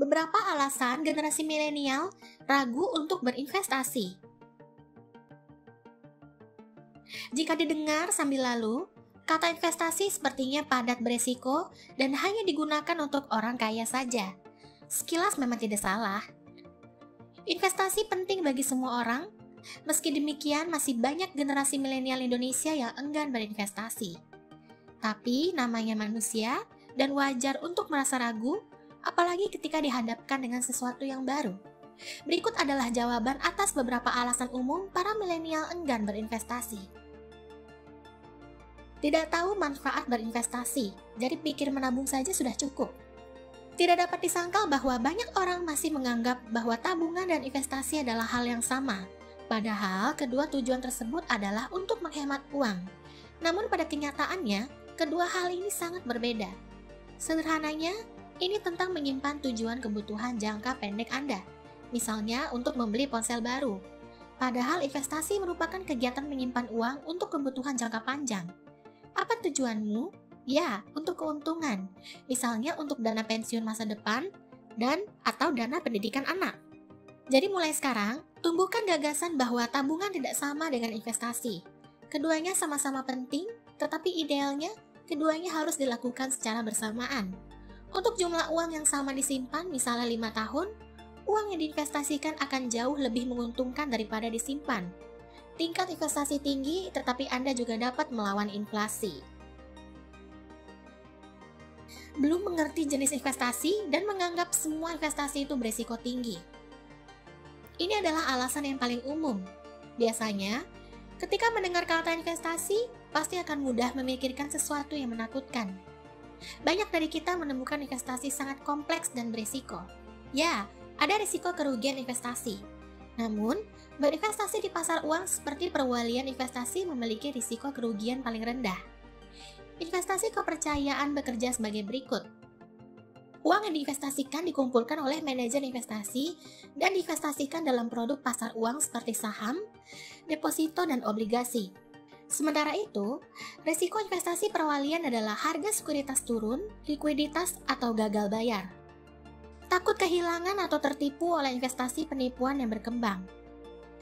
Beberapa alasan generasi milenial ragu untuk berinvestasi. Jika didengar sambil lalu, kata investasi sepertinya padat beresiko dan hanya digunakan untuk orang kaya saja. Sekilas memang tidak salah. Investasi penting bagi semua orang. Meski demikian, masih banyak generasi milenial Indonesia yang enggan berinvestasi. Tapi namanya manusia dan wajar untuk merasa ragu, apalagi ketika dihadapkan dengan sesuatu yang baru. Berikut adalah jawaban atas beberapa alasan umum para milenial enggan berinvestasi. Tidak tahu manfaat berinvestasi, jadi pikir menabung saja sudah cukup. Tidak dapat disangkal bahwa banyak orang masih menganggap bahwa tabungan dan investasi adalah hal yang sama. Padahal kedua tujuan tersebut adalah untuk menghemat uang. Namun pada kenyataannya, kedua hal ini sangat berbeda. Sederhananya, ini tentang menyimpan tujuan kebutuhan jangka pendek Anda. Misalnya untuk membeli ponsel baru. Padahal investasi merupakan kegiatan menyimpan uang untuk kebutuhan jangka panjang. Apa tujuanmu? Ya, untuk keuntungan. Misalnya untuk dana pensiun masa depan dan atau dana pendidikan anak. Jadi mulai sekarang, tumbuhkan gagasan bahwa tabungan tidak sama dengan investasi. Keduanya sama-sama penting, tetapi idealnya keduanya harus dilakukan secara bersamaan. Untuk jumlah uang yang sama disimpan, misalnya 5 tahun, uang yang diinvestasikan akan jauh lebih menguntungkan daripada disimpan. Tingkat investasi tinggi, tetapi Anda juga dapat melawan inflasi. Belum mengerti jenis investasi dan menganggap semua investasi itu berisiko tinggi. Ini adalah alasan yang paling umum. Biasanya, ketika mendengar kata investasi, pasti akan mudah memikirkan sesuatu yang menakutkan. Banyak dari kita menemukan investasi sangat kompleks dan berisiko. Ya, ada risiko kerugian investasi. Namun, berinvestasi di pasar uang seperti perwalian investasi memiliki risiko kerugian paling rendah. Investasi kepercayaan bekerja sebagai berikut. Uang yang diinvestasikan dikumpulkan oleh manajer investasi dan diinvestasikan dalam produk pasar uang seperti saham, deposito, dan obligasi. Sementara itu, risiko investasi perwalian adalah harga sekuritas turun, likuiditas, atau gagal bayar. Takut kehilangan atau tertipu oleh investasi penipuan yang berkembang.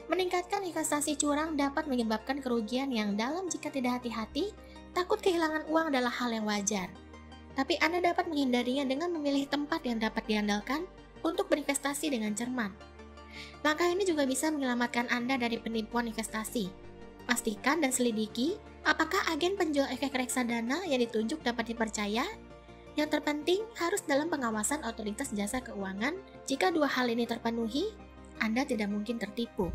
Meningkatkan investasi curang dapat menyebabkan kerugian yang dalam jika tidak hati-hati. Takut kehilangan uang adalah hal yang wajar. Tapi Anda dapat menghindarinya dengan memilih tempat yang dapat diandalkan untuk berinvestasi dengan cermat. Langkah ini juga bisa menyelamatkan Anda dari penipuan investasi. Pastikan dan selidiki apakah agen penjual efek reksadana yang ditunjuk dapat dipercaya. Yang terpenting harus dalam pengawasan otoritas jasa keuangan. Jika dua hal ini terpenuhi, Anda tidak mungkin tertipu.